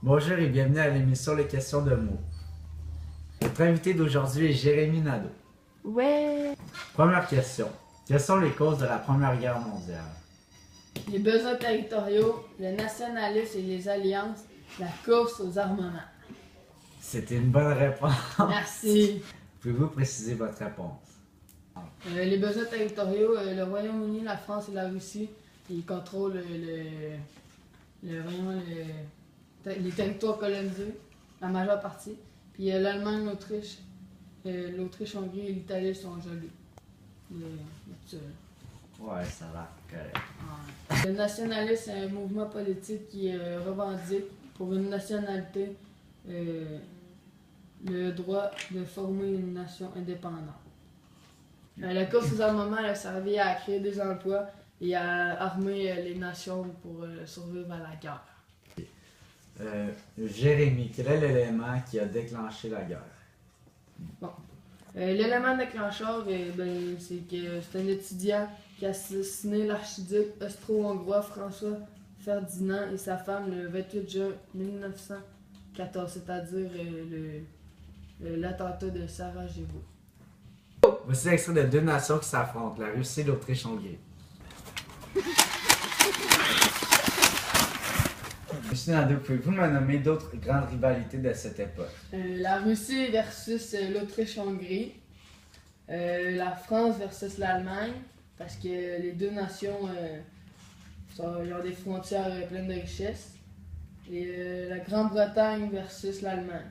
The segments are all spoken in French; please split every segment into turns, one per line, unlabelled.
Bonjour et bienvenue à l'émission Les questions de mots. Notre invité d'aujourd'hui est Jérémy Nadeau.
Ouais.
Première question. Quelles sont les causes de la Première Guerre mondiale?
Les besoins territoriaux, le nationalisme et les alliances, la course aux armements.
C'était une bonne réponse.
Merci.
Pouvez-vous préciser votre réponse?
Les besoins territoriaux, le Royaume-Uni, la France et la Russie, ils contrôlent les territoires colonisés, la majeure partie. Puis l'Allemagne, l'Autriche, l'Autriche-Hongrie et l'Italie sont gelés.
Ouais, ça va. Correct.
Le nationalisme est un mouvement politique qui revendique pour une nationalité le droit de former une nation indépendante. La course aux armements a servi à créer des emplois et à armer les nations pour survivre à la guerre.
Jérémy, quel est l'élément qui a déclenché la guerre?
L'élément déclencheur, c'est que c'est un étudiant qui a assassiné l'archiduc austro-hongrois François Ferdinand et sa femme le 28 juin 1914, c'est-à-dire l'attentat de Sarajevo.
Voici l'extrait de deux nations qui s'affrontent, la Russie et l'Autriche-Hongrie. Monsieur Nadeau, pouvez-vous me nommer d'autres grandes rivalités de cette époque?
La Russie versus l'Autriche-Hongrie, la France versus l'Allemagne, parce que les deux nations ils ont des frontières pleines de richesses, et la Grande-Bretagne versus l'Allemagne.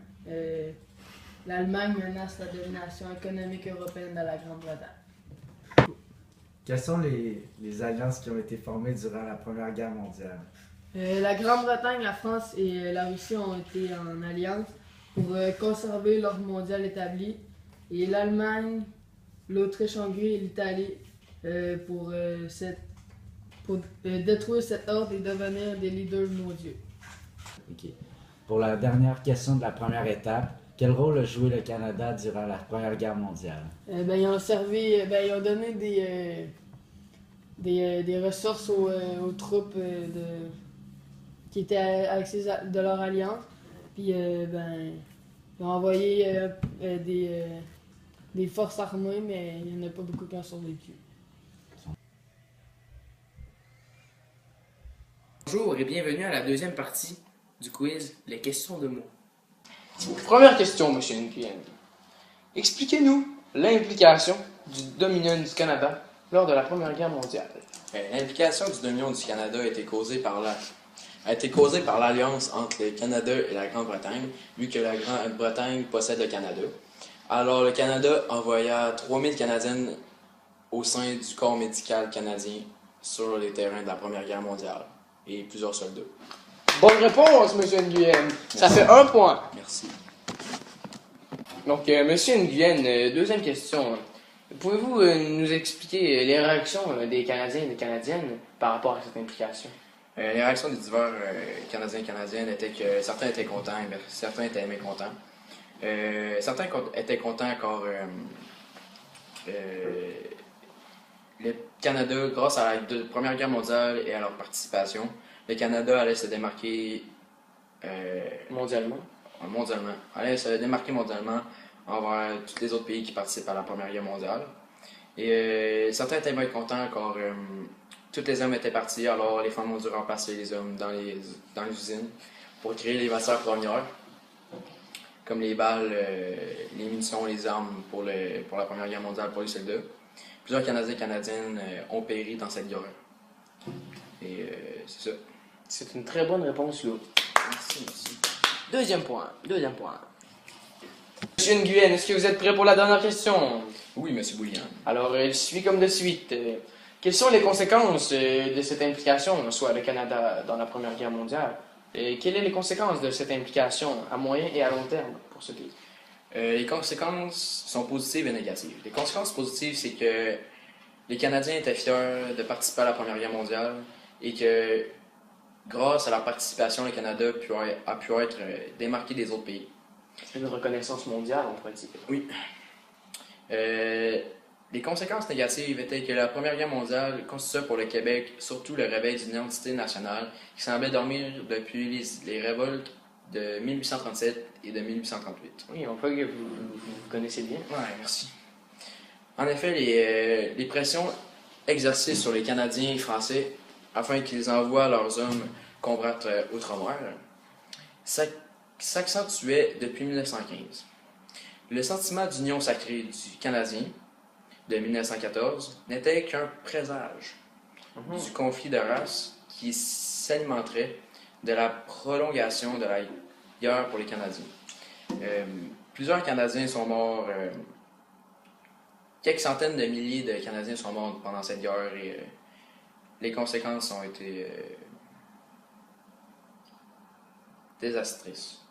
L'Allemagne menace la domination économique européenne de la Grande-Bretagne.
Quelles sont les alliances qui ont été formées durant la Première Guerre mondiale?
La Grande-Bretagne, la France et la Russie ont été en alliance pour conserver l'ordre mondial établi, et l'Allemagne, l'Autriche-Hongrie et l'Italie pour détruire cet ordre et devenir des leaders mondiaux.
Ok. Pour la dernière question de la première étape, quel rôle a joué le Canada durant la Première Guerre mondiale?
Ils ont servi, ils ont donné des ressources aux troupes qui étaient de leur alliance. Puis ils ont envoyé des forces armées, mais il n'y en a pas beaucoup qui ont survécu.
Bonjour et bienvenue à la deuxième partie du quiz Les questions de mots.
Première question, M. Nguyen. Expliquez-nous l'implication du Dominion du Canada lors de la Première Guerre mondiale.
L'implication du Dominion du Canada a été causée par l'alliance entre le Canada et la Grande-Bretagne, vu que la Grande-Bretagne possède le Canada. Alors, le Canada envoya 3000 Canadiennes au sein du corps médical canadien sur les terrains de la Première Guerre mondiale et plusieurs soldats.
Bonne réponse, M. Nguyen. Ça fait un point.
Merci.
Donc, M. Nguyen, deuxième question. Pouvez-vous nous expliquer les réactions des Canadiens et des Canadiennes par rapport à cette implication?
Les réactions des divers Canadiens et Canadiennes étaient que certains étaient contents et certains étaient mécontents. Certains étaient contents car le Canada, grâce à la Première Guerre mondiale et à leur participation, le Canada allait se démarquer
Mondialement.
mondialement envers tous les autres pays qui participent à la Première Guerre mondiale. Et certains étaient mécontents car tous les hommes étaient partis, alors les femmes ont dû remplacer les hommes dans les usines pour créer les matières premières, comme les balles, les munitions, les armes pour la Première Guerre mondiale pour les soldats. Plusieurs Canadiens et Canadiennes ont péri dans cette guerre. Et c'est ça.
C'est une très bonne réponse, Lou.
Merci.
Deuxième point. Monsieur Nguyen, est-ce que vous êtes prêt pour la dernière question?
Oui, M. Bouillant.
Alors, il suit comme de suite. Quelles sont les conséquences de cette implication, soit le Canada dans la Première Guerre mondiale? Et quelles sont les conséquences de cette implication à moyen et à long terme pour ce pays?
Les conséquences sont positives et négatives. Les conséquences positives, c'est que les Canadiens étaient fiers de participer à la Première Guerre mondiale et que, grâce à leur participation, le Canada a pu être démarqué des autres pays.
C'est une reconnaissance mondiale, on pourrait dire.
Oui. Les conséquences négatives étaient que la Première Guerre mondiale constituait pour le Québec surtout le réveil d'une identité nationale qui semblait dormir depuis les révoltes de 1837 et de 1838.
Oui, on voit que vous connaissez bien.
Ouais, merci. En effet, les pressions exercées sur les Canadiens et Français afin qu'ils envoient leurs hommes combattre outre-mer s'accentuait depuis 1915. Le sentiment d'union sacrée du Canadien de 1914 n'était qu'un présage du conflit de race qui s'alimenterait de la prolongation de la guerre pour les Canadiens. Plusieurs Canadiens sont morts, quelques centaines de milliers de Canadiens sont morts pendant cette guerre et les conséquences ont été désastreuses.